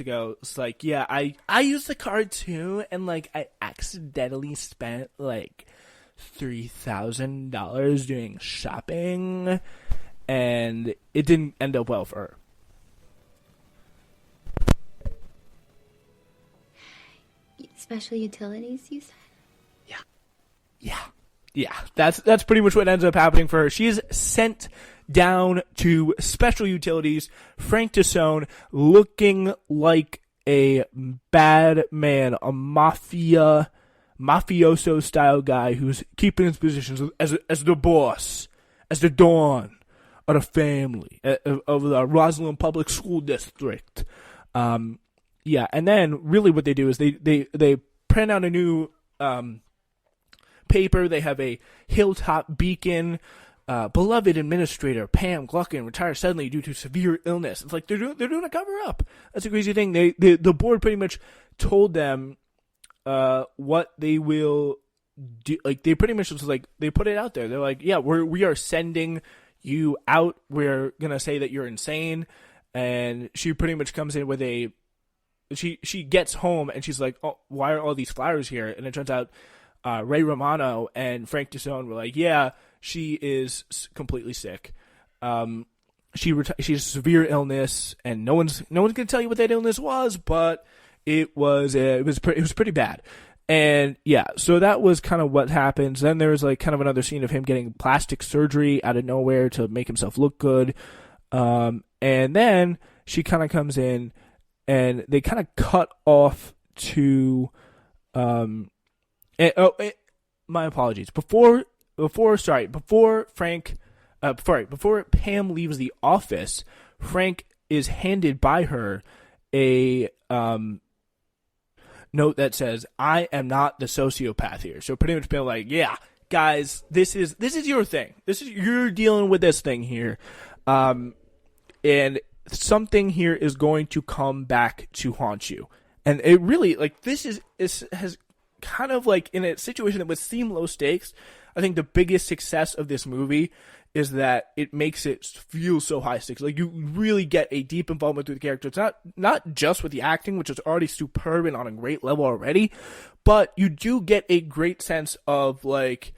ago. It's like, yeah, I used the card too, and like I accidentally spent like $3,000 doing shopping, and it didn't end up well for her. Special utilities, you said? Yeah, yeah, yeah. That's pretty much what ends up happening for her. She is sent down to special utilities. Frank Tassone, looking like a bad man, a mafioso style guy who's keeping his positions as the boss, as the Don of the family of the Roslyn Public School District. Yeah, and then really what they do is they print out a new paper. They have a Hilltop Beacon. Beloved administrator Pam Gluckin retires suddenly due to severe illness. It's like they're doing a cover up. That's a crazy thing. The board pretty much told them what they will do. Like they pretty much just like they put it out there. They're like, yeah, we are sending you out. We're gonna say that you're insane. And she pretty much comes in with she gets home and she's like, oh, why are all these flowers here? And it turns out Ray Romano and Frank Tassone were like, yeah, she is completely sick. She has severe illness, and no one's gonna tell you what that illness was, but it was pretty bad. And yeah, so that was kind of what happens. Then there was like kind of another scene of him getting plastic surgery out of nowhere to make himself look good. And then she kind of comes in, and they kind of cut off to, my apologies. Before Pam leaves the office, Frank is handed by her a note that says, "I am not the sociopath here." So pretty much being like, "Yeah, guys, this is your thing. You're dealing with this thing here, and something here is going to come back to haunt you." And it really, like, this has kind of like, in a situation that would seem low stakes, I think the biggest success of this movie is that it makes it feel so high stakes. Like, you really get a deep involvement with the character. It's not just with the acting, which is already superb and on a great level already, but you do get a great sense of, like,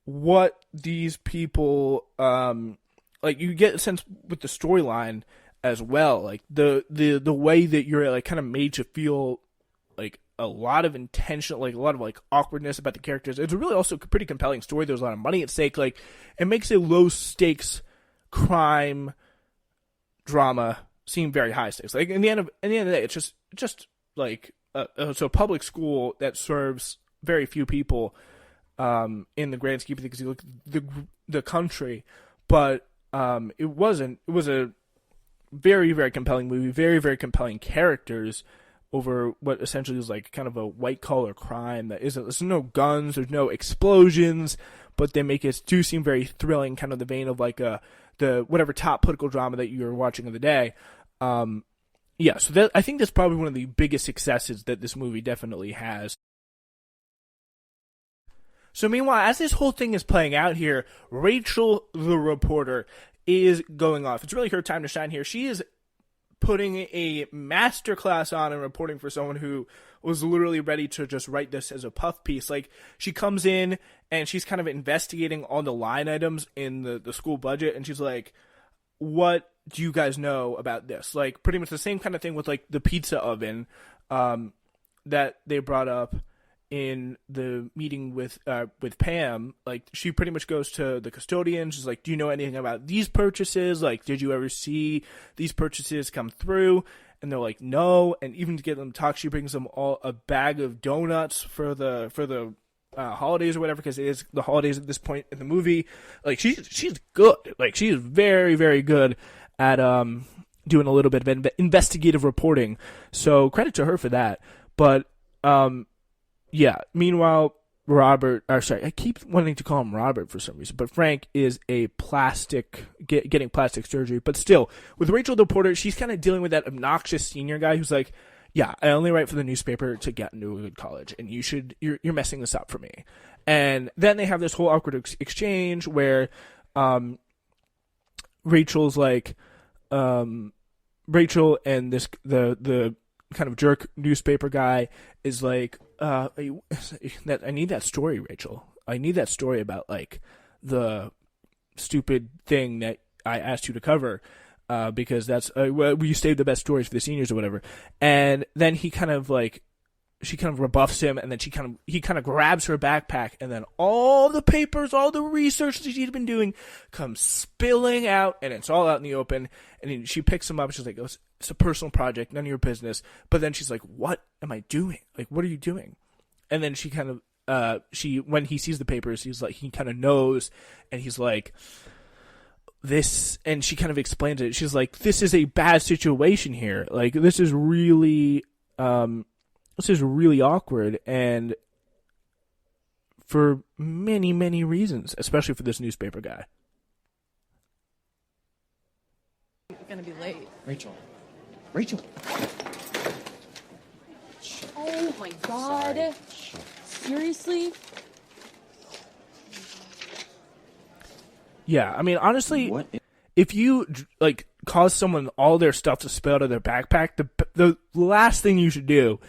what these people, like, you get a sense with the storyline as well. Like, the way that you're, like, kind of made to feel, like, a lot of intention, like a lot of like awkwardness about the characters. It's really also a pretty compelling story. There's a lot of money at stake. Like, it makes a low stakes crime drama seem very high stakes. Like, in the end of the day, it's just like so a public school that serves very few people in the grand scheme of things. You look at the country, but it was a very, very compelling movie. Very, very compelling characters over what essentially is like kind of a white collar crime that isn't. There's no guns, there's no explosions, but they make it do seem very thrilling, kind of the vein of like the whatever top political drama that you're watching of the day. Yeah, so I think that's probably one of the biggest successes that this movie definitely has. So meanwhile, as this whole thing is playing out here, Rachel the reporter is going off. It's really her time to shine here. She is putting a masterclass on and reporting for someone who was literally ready to just write this as a puff piece. Like, she comes in and she's kind of investigating all the line items in the school budget, and she's like, what do you guys know about this? Like, pretty much the same kind of thing with like the pizza oven that they brought up in the meeting with Pam. Like, she pretty much goes to the custodian. She's like, do you know anything about these purchases? Like, did you ever see these purchases come through? And they're like, no. And even to get them to talk, she brings them all a bag of donuts for the holidays or whatever, because it is the holidays at this point in the movie. Like, she's good. Like, she is very, very good at doing a little bit of investigative reporting. So credit to her for that. But yeah, meanwhile, I keep wanting to call him Robert for some reason, but Frank is a getting plastic surgery. But still, with Rachel the reporter, she's kind of dealing with that obnoxious senior guy who's like, yeah, I only write for the newspaper to get into a good college, and you're messing this up for me. And then they have this whole awkward exchange where Rachel's like, Rachel and the kind of jerk newspaper guy is like, I need that story, Rachel. I need that story about like the stupid thing that I asked you to cover, because that's you saved the best stories for the seniors or whatever. And then she kind of rebuffs him, and then he kind of grabs her backpack, and then all the papers, all the research that she'd been doing comes spilling out, and it's all out in the open. And she picks him up, and she's like, "Oh, it's a personal project, none of your business." But then she's like, "What am I doing? Like, what are you doing?" And then she kind of when he sees the papers, he's like, he kind of knows, and he's like, this, and she kind of explains it. She's like, "This is a bad situation here. Like, this is really awkward, and for many, many reasons, especially for this newspaper guy." I'm gonna be late. Rachel. Oh my god. Seriously? Yeah, I mean, honestly, What? if you like cause someone all their stuff to spill out of their backpack, the last thing you should do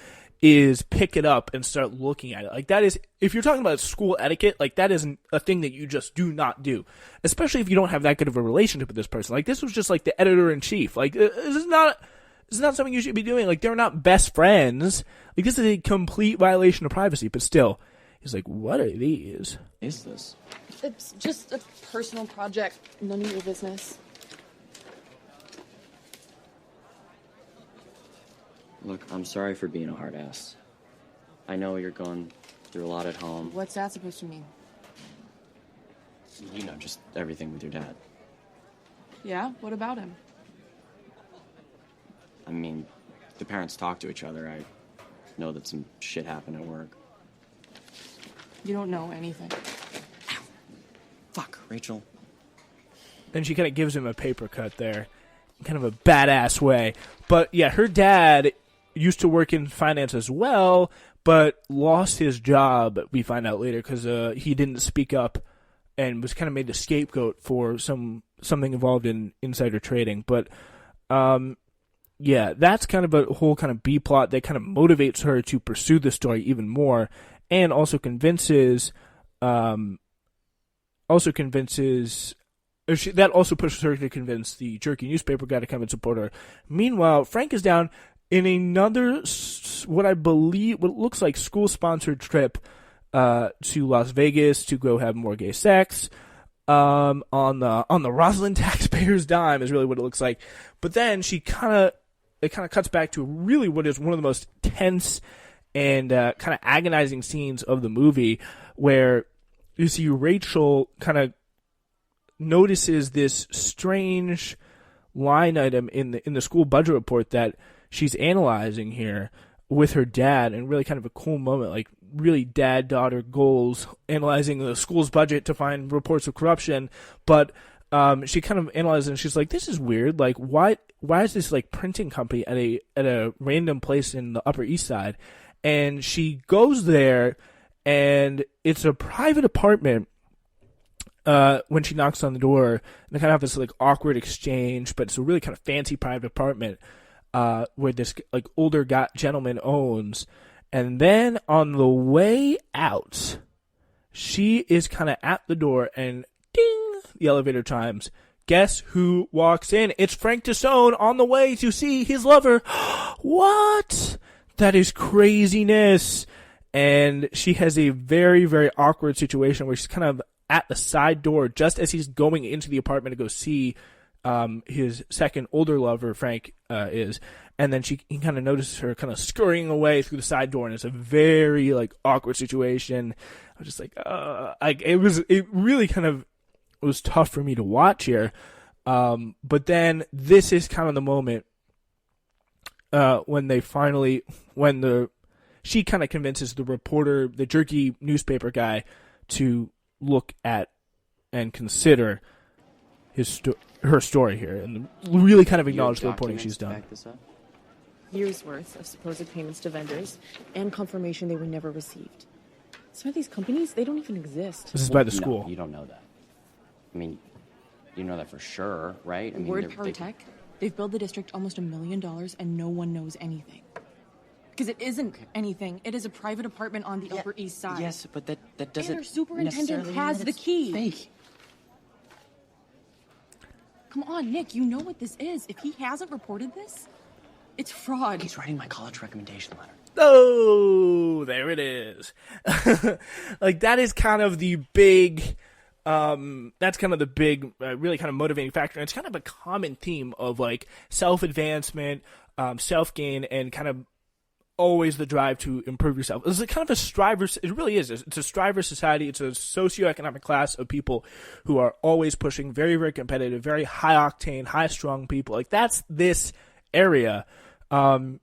is pick it up and start looking at it. Like, that is, if you're talking about school etiquette, like, that isn't a thing that you just do not do, especially if you don't have that good of a relationship with this person. Like, this was just like the editor-in-chief. Like, this is not something you should be doing. Like, they're not best friends. Like, this is a complete violation of privacy. But still, he's like, "What are these?" Is this? It's just a personal project. None of your business. Look, I'm sorry for being a hard ass. I know you're going through a lot at home. What's that supposed to mean? You know, just everything with your dad. Yeah? What about him? I mean, the parents talk to each other. I know that some shit happened at work. You don't know anything. Fuck, Rachel. And she kind of gives him a paper cut there, in kind of a badass way. But yeah, her dad used to work in finance as well, but lost his job, we find out later, because he didn't speak up and was kind of made the scapegoat for something involved in insider trading. But yeah, that's kind of a whole kind of B plot that kind of motivates her to pursue the story even more, and also convinces that also pushes her to convince the jerky newspaper guy to come and support her. Meanwhile, Frank is down in another, what looks like school-sponsored trip to Las Vegas to go have more gay sex. On the Rosalind taxpayers' dime is really what it looks like. But then it kind of cuts back to really what is one of the most tense and kind of agonizing scenes of the movie, where you see Rachel kind of notices this strange line item in the school budget report that she's analyzing here with her dad, and really kind of a cool moment, like really dad-daughter goals, analyzing the school's budget to find reports of corruption. But she kind of analyzes it, and she's like, "This is weird. Like, why is this like printing company at a random place in the Upper East Side?" And she goes there, and it's a private apartment. When she knocks on the door, and they kind of have this like awkward exchange, but it's a really kind of fancy private apartment where this like older gentleman owns. And then on the way out, she is kind of at the door, and ding, the elevator chimes. Guess who walks in? It's Frank Tassone on the way to see his lover. What? That is craziness. And she has a very, very awkward situation where she's kind of at the side door just as he's going into the apartment to go see his second older lover, Frank, is. And then he kind of notices her kind of scurrying away through the side door, and it's a very like awkward situation. I was just like, it really kind of was tough for me to watch here. But then this is kind of the moment she kind of convinces the reporter, the jerky newspaper guy, to look at and consider her story here, and really kind of acknowledge the reporting she's done. Years worth of supposed payments to vendors and confirmation they were never received. Some of these companies, they don't even exist. This is by the school. No, you don't know that. I mean, you know that for sure, right? I mean, Word Power Tech? They've billed the district almost $1 million and no one knows anything. Because it isn't anything. It is a private apartment on the Upper East Side. Yes, but that doesn't. And our superintendent necessarily has mean the that it's key. Fake. Come on, Nick, you know what this is. If he hasn't reported this, it's fraud. He's writing my college recommendation letter. Oh, there it is. Like, that is kind of the big, that's kind of the big, really kind of motivating factor. And it's kind of a common theme of, like, self-advancement, self-gain, and kind of always the drive to improve yourself. It's kind of a striver. It really is. It's a striver society. It's a socioeconomic class of people who are always pushing, very, very competitive, very high octane, high strung people. Like, that's this area. And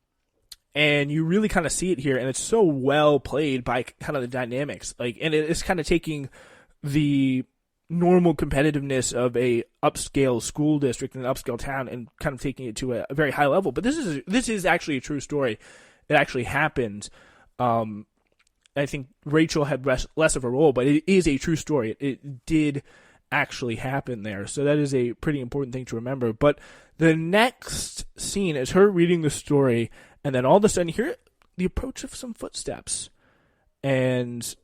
you really kind of see it here, and it's so well played by kind of the dynamics. Like, and it's kind of taking the normal competitiveness of a upscale school district in an upscale town and kind of taking it to a very high level. But this is actually a true story. It actually happened. I think Rachel had less of a role, but it is a true story. It did actually happen there. So that is a pretty important thing to remember. But the next scene is her reading the story, and then all of a sudden you hear the approach of some footsteps. And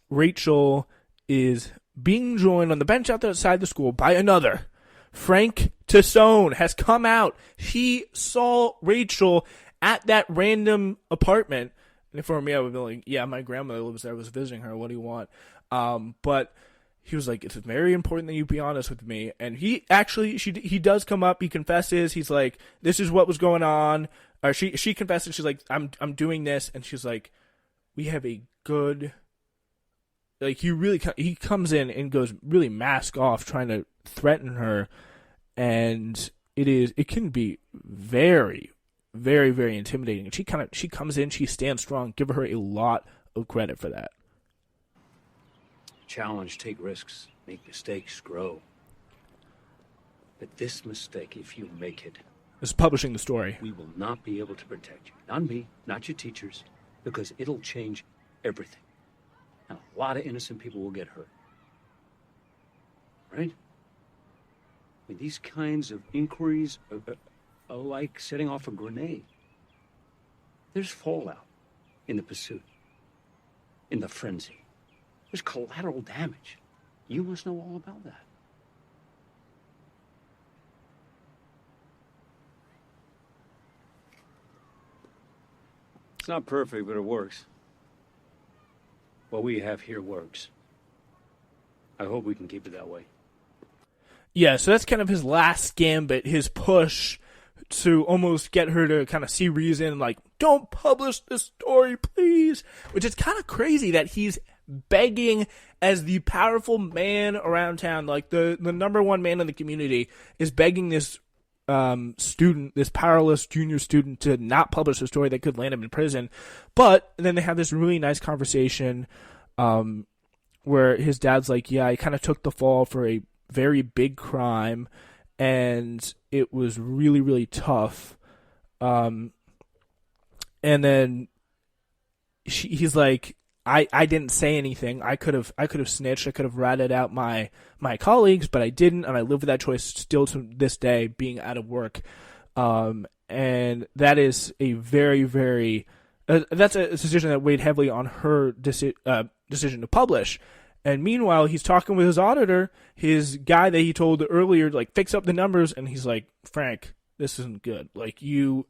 Rachel is being joined on the bench outside the school by another. Frank Tassone has come out. He saw Rachel at that random apartment. And for me, I would be like, yeah, my grandmother lives there. I was visiting her. What do you want? But he was like, it's very important that you be honest with me. And he actually, he does come up. He confesses. He's like, this is what was going on. Or she confesses. She's like, I'm doing this. And she's like, we have a good, like, he comes in and goes really mask off, trying to threaten her. And it can be very, very, very intimidating. And she comes in, she stands strong. Give her a lot of credit for that. Challenge, take risks, make mistakes, grow. But this mistake, if you make it, This is publishing the story. we will not be able to protect you. Not me, not your teachers, because it'll change everything. And a lot of innocent people will get hurt. Right? I mean, these kinds of inquiries are like setting off a grenade. There's fallout in the pursuit, in the frenzy. There's collateral damage. You must know all about that. It's not perfect, but it works. What we have here works. I hope we can keep it that way. Yeah, so that's kind of his last gambit, his push to almost get her to kind of see reason, like, don't publish this story, please. Which is kind of crazy that he's begging as the powerful man around town, like the number one man in the community, is begging this student, this powerless junior student, to not publish a story that could land him in prison. But then they have this really nice conversation where his dad's like, yeah, I kind of took the fall for a very big crime, and it was really, really tough. And then he's like, I didn't say anything. I could have snitched. I could have ratted out my colleagues, but I didn't, and I live with that choice still to this day, being out of work. And that is a very, very that's a decision that weighed heavily on her decision to publish. And meanwhile, he's talking with his auditor, his guy that he told earlier, like, fix up the numbers, and he's like, Frank, this isn't good. Like, you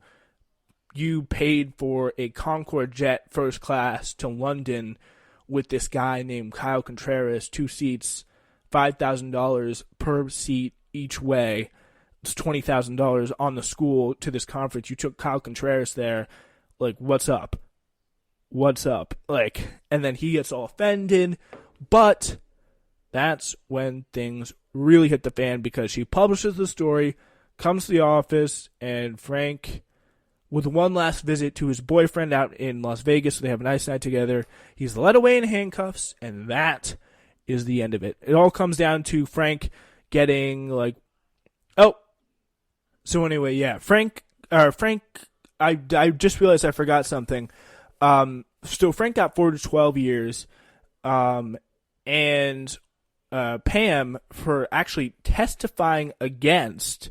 paid for a Concorde jet first class to London with this guy named Kyle Contreras, 2 seats, $5,000 per seat each way. It's $20,000 on the school to this conference. You took Kyle Contreras there. Like, what's up? What's up? Like, and then he gets all offended. But that's when things really hit the fan, because she publishes the story, comes to the office, and Frank, with one last visit to his boyfriend out in Las Vegas, so they have a nice night together, he's led away in handcuffs, and that is the end of it. It all comes down to Frank getting, like, oh, so anyway, yeah, Frank, I just realized I forgot something. So Frank got 4 to 12 years, and Pam for actually testifying against